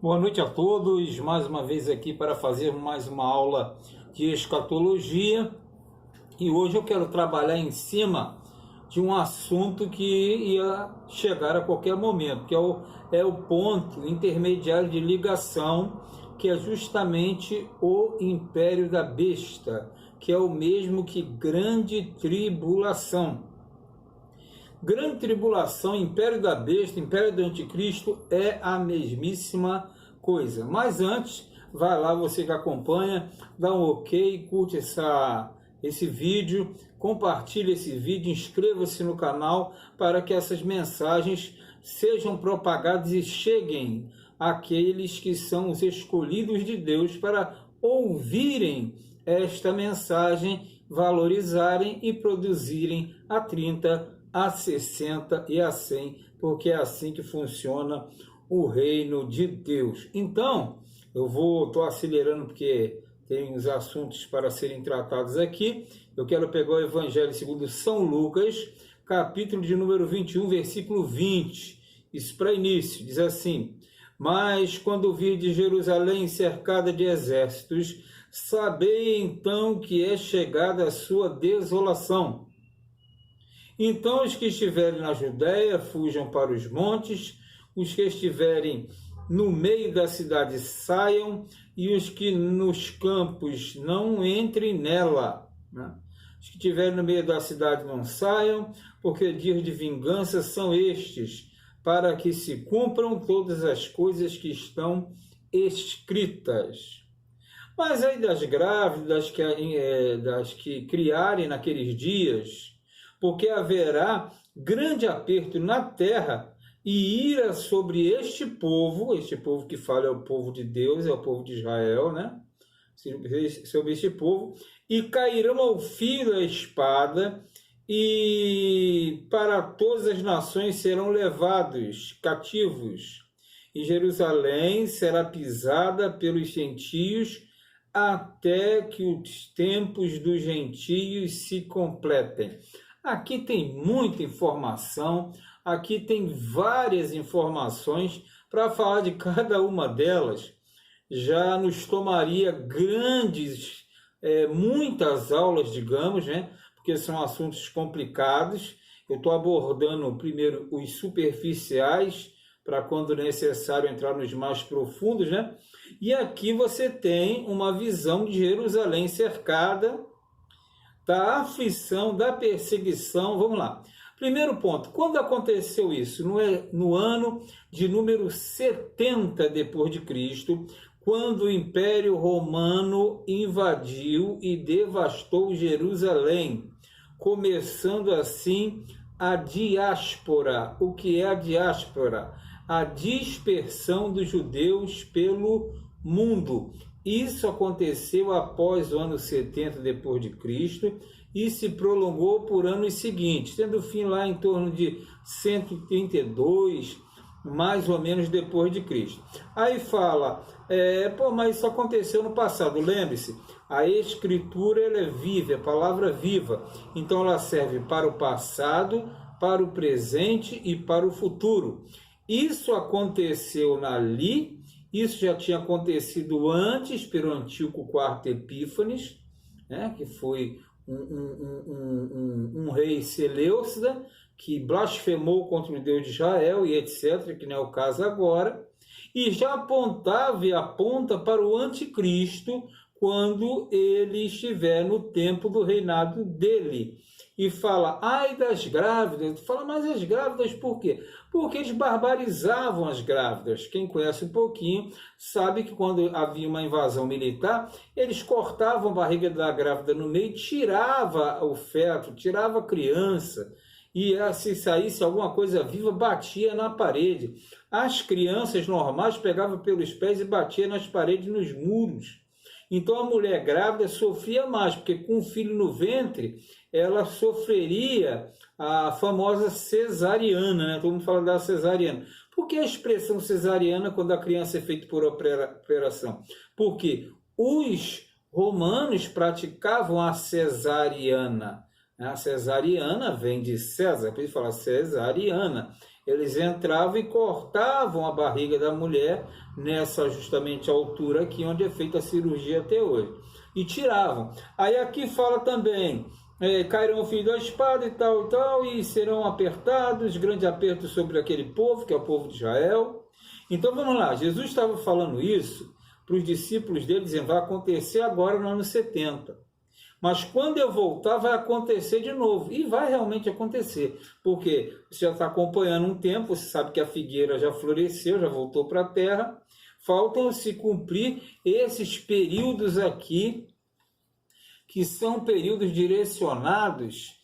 Boa noite a todos, mais uma vez aqui para fazer mais uma aula de escatologia. E hoje eu quero trabalhar em cima de um assunto que ia chegar a qualquer momento, que é o ponto intermediário de ligação, que é justamente o império da besta, que é o mesmo que grande tribulação. Grande tribulação, império da besta, império do anticristo é a mesmíssima coisa. Mas antes, vai lá, você que acompanha, dá um ok, curte esse vídeo, compartilhe esse vídeo, inscreva-se no canal para que essas mensagens sejam propagadas e cheguem àqueles que são os escolhidos de Deus para ouvirem esta mensagem, valorizarem e produzirem a 30, a 60 e a 100, porque é assim que funciona o reino de Deus. Então, eu estou acelerando porque tem os assuntos para serem tratados aqui. Eu quero pegar o Evangelho segundo São Lucas, capítulo de número 21, versículo 20. Isso para início, diz assim: mas quando vir de Jerusalém cercada de exércitos, sabei então que é chegada a sua desolação. Então os que estiverem na Judéia fujam para os montes, os que estiverem no meio da cidade saiam, e os que nos campos não entrem nela. Os que estiverem no meio da cidade não saiam, porque dias de vingança são estes, para que se cumpram todas as coisas que estão escritas. Mas aí das grávidas, das que criarem naqueles dias, porque haverá grande aperto na terra e ira sobre este povo que fala é o povo de Deus, é o povo de Israel, né? Sobre este povo, e cairão ao fio da espada, e para todas as nações serão levados cativos, e Jerusalém será pisada pelos gentios, até que os tempos dos gentios se completem. Aqui tem muita informação, aqui tem várias informações. Para falar de cada uma delas, já nos tomaria muitas aulas, digamos, né? Porque são assuntos complicados. Eu estou abordando primeiro os superficiais, para quando necessário entrar nos mais profundos, né? E aqui você tem uma visão de Jerusalém cercada, da aflição, da perseguição. Vamos lá. Primeiro ponto, quando aconteceu isso? No ano de número 70 depois de Cristo, quando o Império Romano invadiu e devastou Jerusalém, começando assim a diáspora. O que é a diáspora? A dispersão dos judeus pelo mundo. Isso aconteceu após o ano 70 depois de Cristo e se prolongou por anos seguintes, tendo fim lá em torno de 132, mais ou menos depois de Cristo. Aí fala, mas isso aconteceu no passado. Lembre-se, a Escritura ela é viva, é palavra viva, então ela serve para o passado, para o presente e para o futuro. Isso aconteceu isso já tinha acontecido antes pelo Antíoco IV Epífanes, né, que foi um rei Seleucida, que blasfemou contra o Deus de Israel e etc., que não é o caso agora, e já apontava e aponta para o anticristo quando ele estiver no tempo do reinado dele. E fala, ai das grávidas. Fala, mas as grávidas por quê? Porque eles barbarizavam as grávidas. Quem conhece um pouquinho sabe que quando havia uma invasão militar, eles cortavam a barriga da grávida no meio, tirava o feto, tirava a criança, e se saísse alguma coisa viva, batia na parede. As crianças normais pegavam pelos pés e batiam nas paredes, nos muros. Então a mulher grávida sofria mais, porque com o filho no ventre, ela sofreria a famosa cesariana, né? Todo mundo fala da cesariana. Por que a expressão cesariana quando a criança é feita por operação? Porque os romanos praticavam a cesariana. A cesariana vem de César, por isso fala cesariana. Eles entravam e cortavam a barriga da mulher nessa justamente altura aqui onde é feita a cirurgia até hoje. E tiravam. Aí aqui fala também, cairão o filho da espada e tal, e serão apertados, grande aperto sobre aquele povo, que é o povo de Israel. Então vamos lá, Jesus estava falando isso para os discípulos dele, dizendo, vai acontecer agora no ano 70. Mas quando eu voltar, vai acontecer de novo. E vai realmente acontecer. Porque você já está acompanhando um tempo, você sabe que a figueira já floresceu, já voltou para a terra. Faltam se cumprir esses períodos aqui, que são períodos direcionados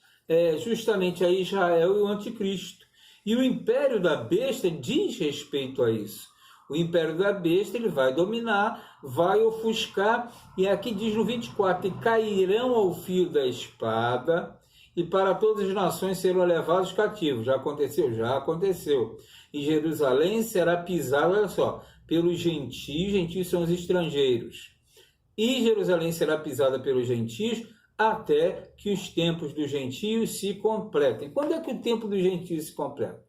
justamente a Israel e o anticristo. E o império da besta diz respeito a isso. O império da besta ele vai dominar, vai ofuscar, e aqui diz no 24, e cairão ao fio da espada, e para todas as nações serão levados cativos. Já aconteceu? Já aconteceu. E Jerusalém será pisada, olha só, pelos gentios são os estrangeiros. E Jerusalém será pisada pelos gentios até que os tempos dos gentios se completem. Quando é que o tempo dos gentios se completa?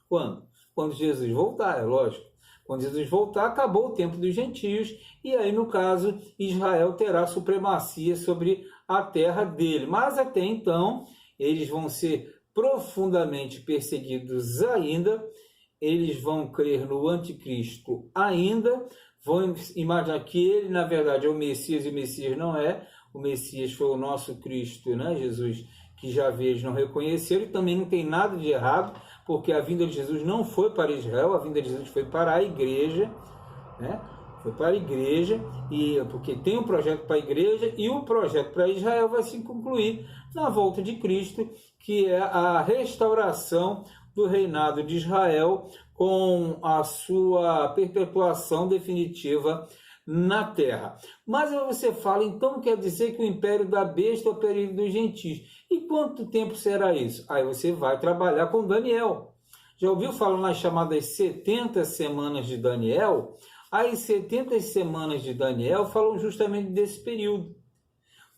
Quando? Quando Jesus voltar, é lógico. Quando Jesus voltar, acabou o tempo dos gentios, e aí, no caso, Israel terá supremacia sobre a terra dele. Mas até então, eles vão ser profundamente perseguidos ainda, eles vão crer no anticristo ainda, vão imaginar que ele, na verdade, é o Messias, e o Messias não é. O Messias foi o nosso Cristo, né? Jesus, que já eles não reconheceram, e também não tem nada de errado, porque a vinda de Jesus não foi para Israel, a vinda de Jesus foi para a igreja, né? Foi para a igreja, e porque tem um projeto para a igreja, e o projeto para Israel vai se concluir na volta de Cristo, que é a restauração do reinado de Israel com a sua perpetuação definitiva na terra. Mas aí você fala, então quer dizer que o império da besta é o período dos gentios. E quanto tempo será isso? Aí você vai trabalhar com Daniel. Já ouviu falar nas chamadas 70 semanas de Daniel? As 70 semanas de Daniel falam justamente desse período.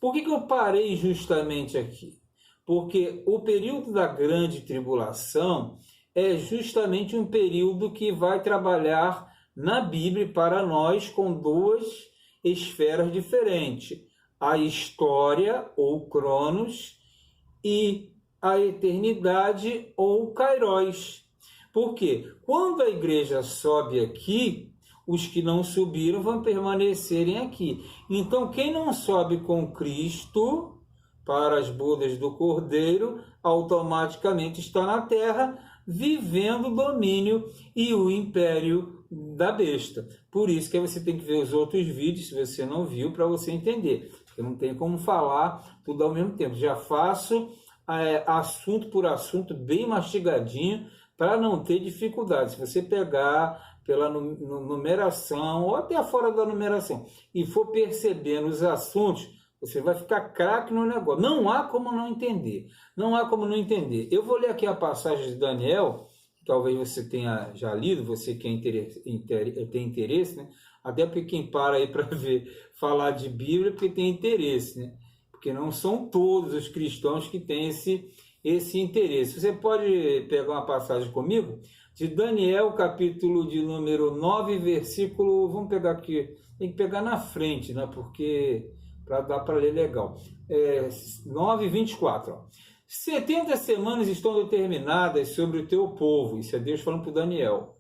Por que eu parei justamente aqui? Porque o período da grande tribulação é justamente um período que vai trabalhar na Bíblia para nós com duas esferas diferentes: a história ou Cronos e a eternidade ou Kairos. Por quê? Quando a igreja sobe aqui, os que não subiram vão permanecerem aqui. Então, quem não sobe com Cristo para as bodas do Cordeiro, automaticamente está na terra, vivendo o domínio e o império da besta. Por isso que você tem que ver os outros vídeos, se você não viu, para você entender. Porque não tem como falar tudo ao mesmo tempo. Já faço assunto por assunto, bem mastigadinho, para não ter dificuldade. Se você pegar pela numeração, ou até fora da numeração, e for percebendo os assuntos, você vai ficar craque no negócio. Não há como não entender. Não há como não entender. Eu vou ler aqui a passagem de Daniel, que talvez você tenha já lido, você que tem interesse, né? Até porque quem para aí para ver falar de Bíblia, porque tem interesse, né? Porque não são todos os cristãos que têm esse interesse. Você pode pegar uma passagem comigo? De Daniel, capítulo de número 9, versículo... Vamos pegar aqui. Tem que pegar na frente, né? Porque... para dar para ler legal. 9:24. 70 semanas estão determinadas sobre o teu povo, isso é Deus falando para Daniel,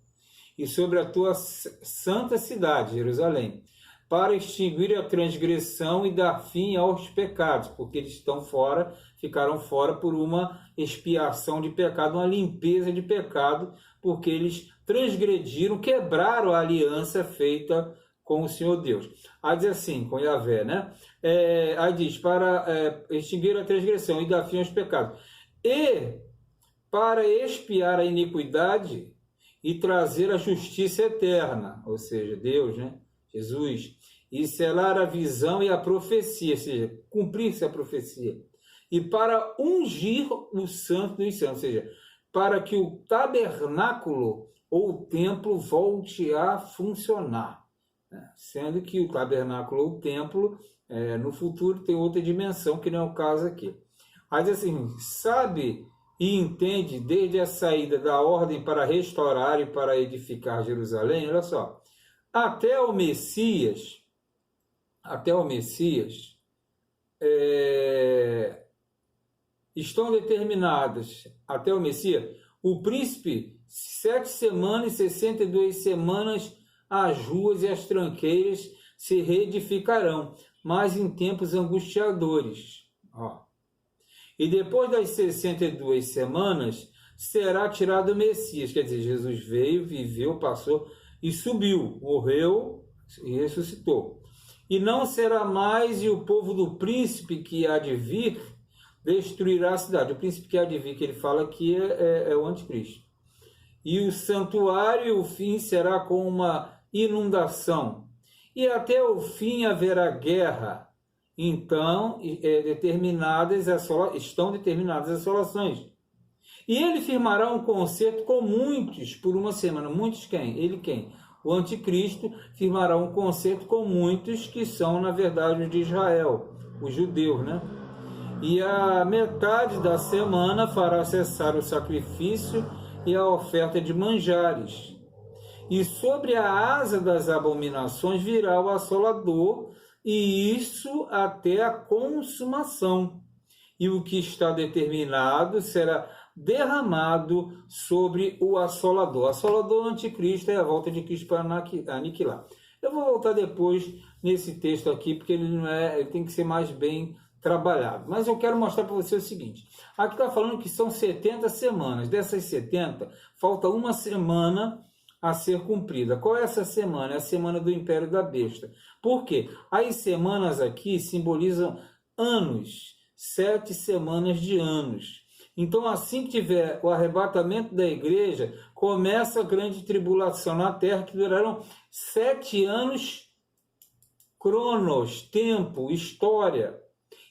e sobre a tua santa cidade, Jerusalém, para extinguir a transgressão e dar fim aos pecados, porque eles estão fora, ficaram fora por uma expiação de pecado, uma limpeza de pecado, porque eles transgrediram, quebraram a aliança feita com o Senhor Deus. Aí diz assim, com Yahvé, né? Aí diz, para extinguir a transgressão e dar fim aos pecados. E para expiar a iniquidade e trazer a justiça eterna, ou seja, Deus, né? Jesus, e selar a visão e a profecia, ou seja, cumprir-se a profecia. E para ungir o santo dos santos, ou seja, para que o tabernáculo ou o templo volte a funcionar. Sendo que o tabernáculo ou o templo, no futuro, tem outra dimensão, que não é o caso aqui. Mas assim, sabe e entende desde a saída da ordem para restaurar e para edificar Jerusalém, olha só, até o Messias, estão determinadas, até o Messias, o príncipe, 7 semanas e 62 semanas, as ruas e as tranqueiras se reedificarão, mas em tempos angustiadores. Ó. E depois das 62 semanas, será tirado o Messias, quer dizer, Jesus veio, viveu, passou e subiu, morreu e ressuscitou. E não será mais, e o povo do príncipe que há de vir destruirá a cidade. O príncipe que há de vir, que ele fala aqui, é o anticristo. E o santuário, o fim, será com uma inundação. E até o fim haverá guerra. Então, estão determinadas as assolações. E ele firmará um concerto com muitos por uma semana. Muitos quem? Ele quem? O anticristo firmará um concerto com muitos que são, na verdade, os de Israel, os judeus, né? E a metade da semana fará cessar o sacrifício e a oferta de manjares. E sobre a asa das abominações virá o assolador, e isso até a consumação. E o que está determinado será derramado sobre o assolador. Assolador anticristo é a volta de Cristo para aniquilar. Eu vou voltar depois nesse texto aqui, porque ele tem que ser mais bem trabalhado. Mas eu quero mostrar para você o seguinte. Aqui está falando que são 70 semanas. Dessas 70, falta uma semana a ser cumprida. Qual é essa semana? É a semana do Império da Besta. Por quê? As semanas aqui simbolizam anos. 7 semanas de anos. Então, assim que tiver o arrebatamento da igreja, começa a grande tribulação na terra, que durarão 7 anos, cronos, tempo, história.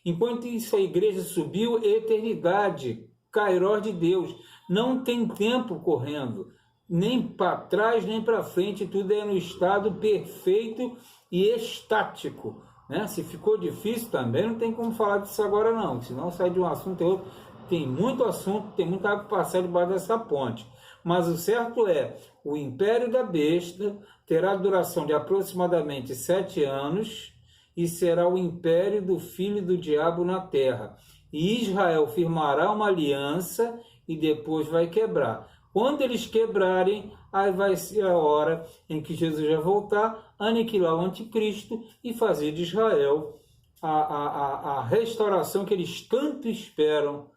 Enquanto isso, a igreja subiu, eternidade, kairós de Deus. Não tem tempo correndo, nem para trás, nem para frente, tudo é no estado perfeito e estático. Né? Se ficou difícil também, não tem como falar disso agora não, senão sai de um assunto e outro. Tem muito assunto, tem muita água para passar debaixo dessa ponte. Mas o certo é, o Império da Besta terá duração de aproximadamente 7 anos e será o império do filho do diabo na terra. E Israel firmará uma aliança e depois vai quebrar. Quando eles quebrarem, aí vai ser a hora em que Jesus vai voltar, aniquilar o anticristo e fazer de Israel a restauração que eles tanto esperam,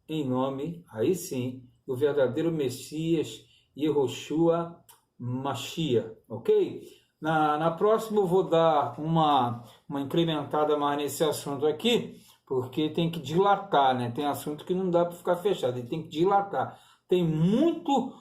em nome, aí sim, do verdadeiro Messias, Yehoshua Mashiach, ok? Na próxima eu vou dar uma incrementada mais nesse assunto aqui, porque tem que dilatar, né? Tem assunto que não dá para ficar fechado, ele tem que dilatar. Tem muito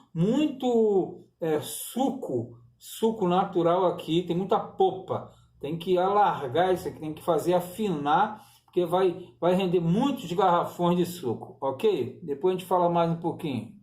suco natural aqui, tem muita polpa. Tem que alargar isso aqui, tem que fazer afinar, porque vai render muitos garrafões de suco, ok? Depois a gente fala mais um pouquinho.